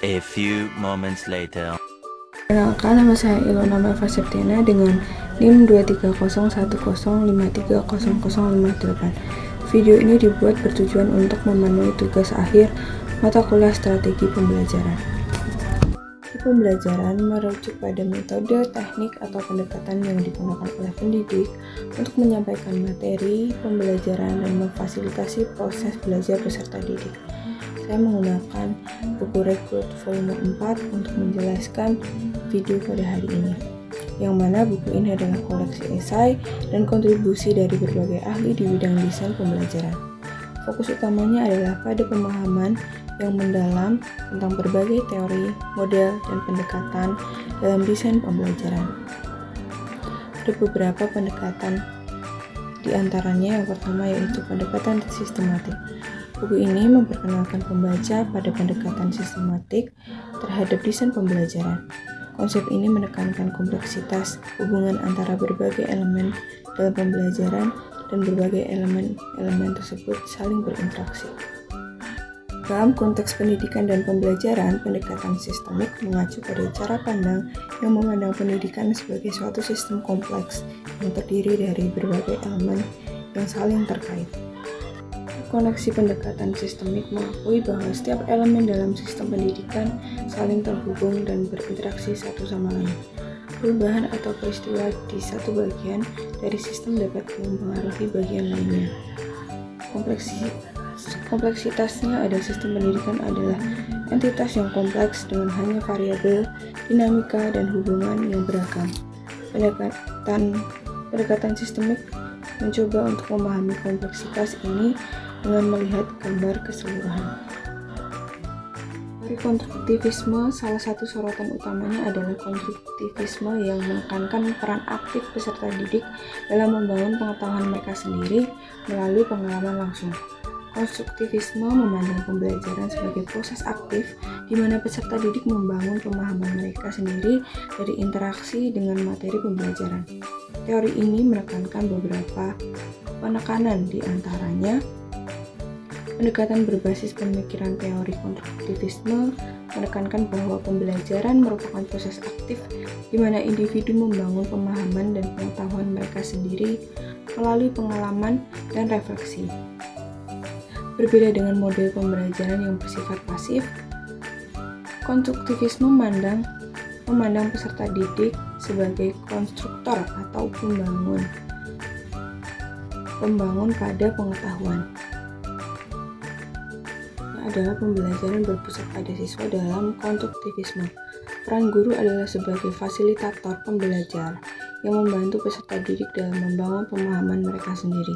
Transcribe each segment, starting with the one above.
A few moments later. Perkenalkan, nama saya Ilona Melva Septiana dengan NIM 2301010530058. Video ini dibuat bertujuan untuk memenuhi tugas akhir mata kuliah strategi pembelajaran. Pembelajaran merujuk pada metode, teknik, atau pendekatan yang digunakan oleh pendidik untuk menyampaikan materi pembelajaran dan memfasilitasi proses belajar peserta didik. Saya menggunakan buku Rekrut volume 4 untuk menjelaskan video pada hari ini, yang mana buku ini adalah koleksi esai dan kontribusi dari berbagai ahli di bidang desain pembelajaran. Fokus utamanya adalah pada pemahaman yang mendalam tentang berbagai teori, model, dan pendekatan dalam desain pembelajaran. Ada beberapa pendekatan, di antaranya yang pertama yaitu pendekatan sistematik. Buku ini memperkenalkan pembaca pada pendekatan sistematik terhadap desain pembelajaran. Konsep ini menekankan kompleksitas hubungan antara berbagai elemen dalam pembelajaran dan berbagai elemen tersebut saling berinteraksi. Dalam konteks pendidikan dan pembelajaran, pendekatan sistemik mengacu pada cara pandang yang memandang pendidikan sebagai suatu sistem kompleks yang terdiri dari berbagai elemen yang saling terkait. Koneksi pendekatan sistemik mengakui bahwa setiap elemen dalam sistem pendidikan saling terhubung dan berinteraksi satu sama lain. Perubahan atau peristiwa di satu bagian dari sistem dapat mempengaruhi bagian lainnya. Kompleksitasnya ada sistem pendidikan adalah entitas yang kompleks dengan hanya variabel, dinamika, dan hubungan yang beragam. Pendekatan sistemik mencoba untuk memahami kompleksitas ini dengan melihat gambar keseluruhan. Dari konstruktivisme, salah satu sorotan utamanya adalah konstruktivisme yang menekankan peran aktif peserta didik dalam membangun pengetahuan mereka sendiri melalui pengalaman langsung. Konstruktivisme memandang pembelajaran sebagai proses aktif di mana peserta didik membangun pemahaman mereka sendiri dari interaksi dengan materi pembelajaran. Teori ini menekankan beberapa penekanan, di antaranya pendekatan berbasis pemikiran. Teori konstruktivisme menekankan bahwa pembelajaran merupakan proses aktif di mana individu membangun pemahaman dan pengetahuan mereka sendiri melalui pengalaman dan refleksi. Berbeda dengan model pembelajaran yang bersifat pasif, konstruktivisme memandang peserta didik sebagai konstruktor atau pembangun pada pengetahuan. Adalah pembelajaran berpusat pada siswa dalam konstruktivisme. Peran guru adalah sebagai fasilitator pembelajar yang membantu peserta didik dalam membangun pemahaman mereka sendiri.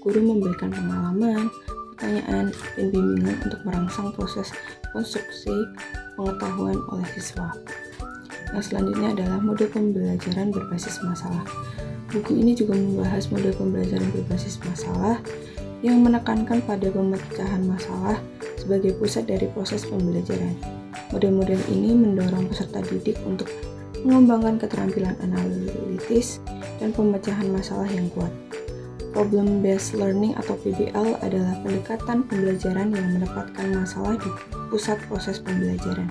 Guru memberikan pengalaman, pertanyaan, dan bimbingan untuk merangsang proses konstruksi pengetahuan oleh siswa. Yang selanjutnya adalah model pembelajaran berbasis masalah. Buku ini juga membahas model pembelajaran berbasis masalah yang menekankan pada pemecahan masalah sebagai pusat dari proses pembelajaran. Model-model ini mendorong peserta didik untuk mengembangkan keterampilan analitis dan pemecahan masalah yang kuat. Problem Based Learning atau PBL adalah pendekatan pembelajaran yang menempatkan masalah di pusat proses pembelajaran.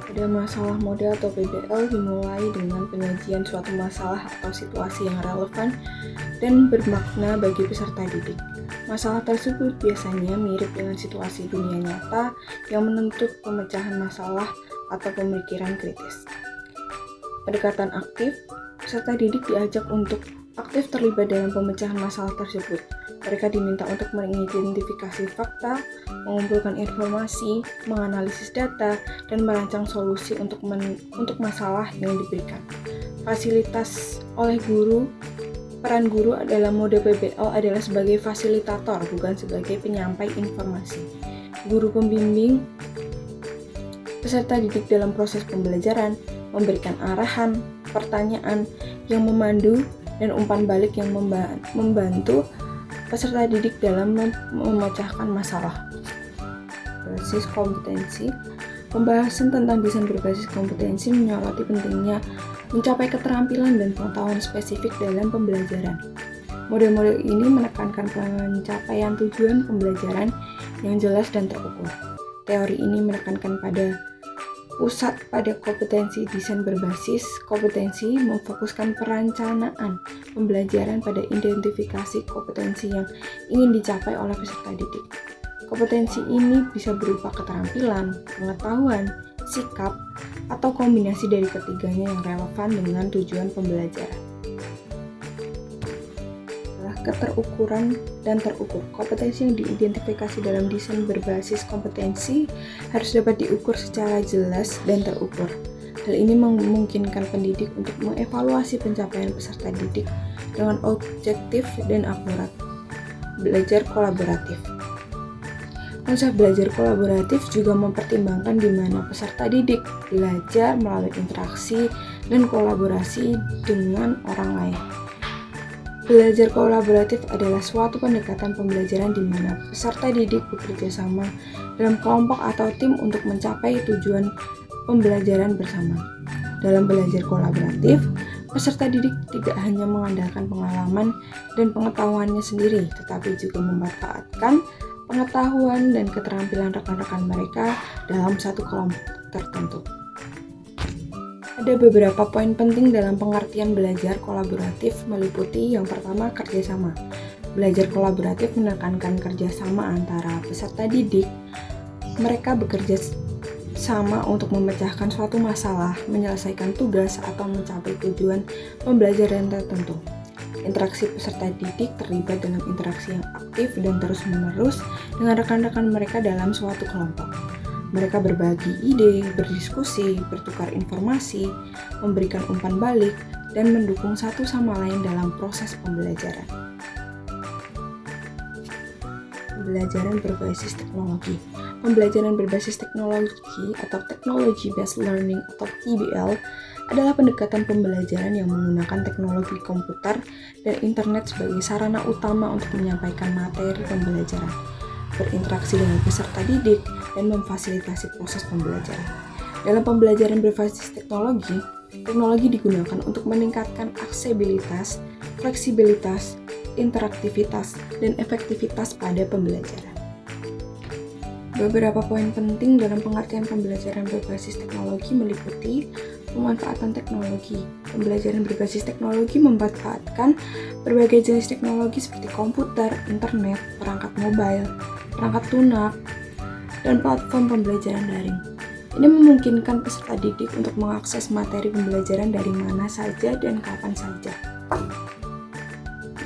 Pada masalah model atau PBL dimulai dengan penyajian suatu masalah atau situasi yang relevan dan bermakna bagi peserta didik. Masalah tersebut biasanya mirip dengan situasi dunia nyata yang menuntut pemecahan masalah atau pemikiran kritis. Pendekatan aktif, peserta didik diajak untuk aktif terlibat dalam pemecahan masalah tersebut. Mereka diminta untuk mengidentifikasi fakta, mengumpulkan informasi, menganalisis data, dan merancang solusi untuk masalah yang diberikan. Fasilitas oleh guru. Peran guru dalam mode PBL adalah sebagai fasilitator, bukan sebagai penyampai informasi. Guru pembimbing peserta didik dalam proses pembelajaran, memberikan arahan, pertanyaan yang memandu, dan umpan balik yang membantu peserta didik dalam memecahkan masalah. Berbasis kompetensi. Pembahasan tentang desain berbasis kompetensi menyoroti pentingnya mencapai keterampilan dan pengetahuan spesifik dalam pembelajaran. Model-model ini menekankan pencapaian tujuan pembelajaran yang jelas dan terukur. Teori ini menekankan pada pusat pada kompetensi desain berbasis kompetensi, memfokuskan perencanaan pembelajaran pada identifikasi kompetensi yang ingin dicapai oleh peserta didik. Kompetensi ini bisa berupa keterampilan, pengetahuan, sikap, atau kombinasi dari ketiganya yang relevan dengan tujuan pembelajaran. Keterukuran dan terukur. Kompetensi yang diidentifikasi dalam desain berbasis kompetensi harus dapat diukur secara jelas dan terukur. Hal ini memungkinkan pendidik untuk mengevaluasi pencapaian peserta didik dengan objektif dan akurat. Belajar kolaboratif. Konsep belajar kolaboratif juga mempertimbangkan di mana peserta didik belajar melalui interaksi dan kolaborasi dengan orang lain. Belajar kolaboratif adalah suatu pendekatan pembelajaran di mana peserta didik bekerja sama dalam kelompok atau tim untuk mencapai tujuan pembelajaran bersama. Dalam belajar kolaboratif, peserta didik tidak hanya mengandalkan pengalaman dan pengetahuannya sendiri, tetapi juga memanfaatkan pengetahuan dan keterampilan rekan-rekan mereka dalam satu kelompok tertentu. Ada beberapa poin penting dalam pengertian belajar kolaboratif meliputi yang pertama, kerjasama. Belajar kolaboratif menekankan kerjasama antara peserta didik. Mereka bekerja sama untuk memecahkan suatu masalah, menyelesaikan tugas, atau mencapai tujuan pembelajaran tertentu. Interaksi peserta didik terlibat dalam interaksi yang aktif dan terus-menerus dengan rekan-rekan mereka dalam suatu kelompok. Mereka berbagi ide, berdiskusi, bertukar informasi, memberikan umpan balik, dan mendukung satu sama lain dalam proses pembelajaran. Pembelajaran berbasis teknologi. Pembelajaran berbasis teknologi atau Technology Based Learning atau TBL adalah pendekatan pembelajaran yang menggunakan teknologi komputer dan internet sebagai sarana utama untuk menyampaikan materi pembelajaran, berinteraksi dengan peserta didik, dan memfasilitasi proses pembelajaran. Dalam pembelajaran berbasis teknologi, teknologi digunakan untuk meningkatkan aksesibilitas, fleksibilitas, interaktivitas, dan efektivitas pada pembelajaran. Beberapa poin penting dalam pengertian pembelajaran berbasis teknologi meliputi pemanfaatan teknologi. Pembelajaran berbasis teknologi memanfaatkan berbagai jenis teknologi seperti komputer, internet, perangkat mobile, perangkat lunak, dan platform pembelajaran daring. Ini memungkinkan peserta didik untuk mengakses materi pembelajaran dari mana saja dan kapan saja.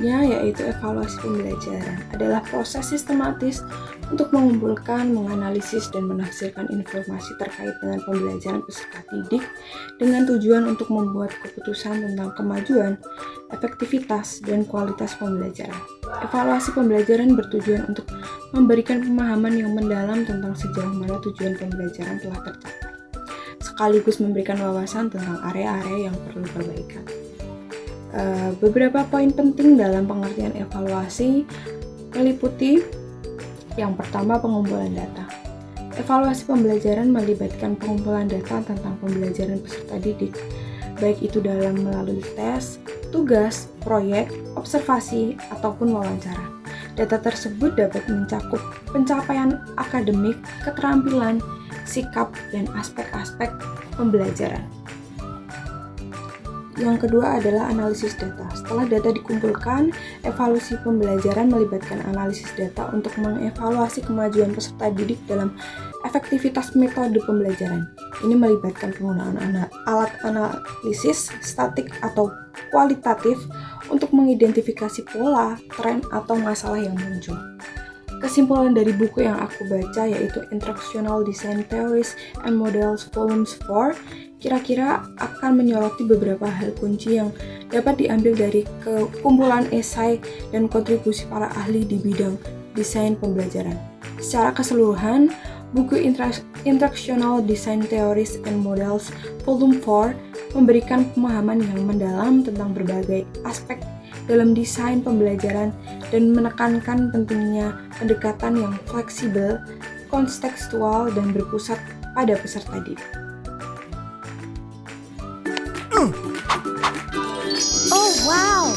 Yaitu evaluasi pembelajaran adalah proses sistematis untuk mengumpulkan, menganalisis, dan menafsirkan informasi terkait dengan pembelajaran peserta didik dengan tujuan untuk membuat keputusan tentang kemajuan, efektivitas, dan kualitas pembelajaran. Evaluasi pembelajaran bertujuan untuk memberikan pemahaman yang mendalam tentang sejauh mana tujuan pembelajaran telah tercapai, sekaligus memberikan wawasan tentang area-area yang perlu perbaikan. Beberapa poin penting dalam pengertian evaluasi meliputi yang pertama, pengumpulan data. Evaluasi pembelajaran melibatkan pengumpulan data tentang pembelajaran peserta didik, baik itu dalam melalui tes, tugas, proyek, observasi, ataupun wawancara. Data tersebut dapat mencakup pencapaian akademik, keterampilan, sikap, dan aspek-aspek pembelajaran. Yang kedua adalah analisis data. Setelah data dikumpulkan, evaluasi pembelajaran melibatkan analisis data untuk mengevaluasi kemajuan peserta didik dalam efektivitas metode pembelajaran. Ini melibatkan penggunaan alat analisis statik atau kualitatif untuk mengidentifikasi pola, tren, atau masalah yang muncul. Kesimpulan dari buku yang aku baca yaitu Instructional Design Theories and Models Volume 4 kira-kira akan menyoroti beberapa hal kunci yang dapat diambil dari kumpulan esai dan kontribusi para ahli di bidang desain pembelajaran. Secara keseluruhan, buku Instructional Design Theories and Models Volume 4 memberikan pemahaman yang mendalam tentang berbagai aspek dalam desain pembelajaran dan menekankan pentingnya pendekatan yang fleksibel, kontekstual, dan berpusat pada peserta didik. Oh, wow!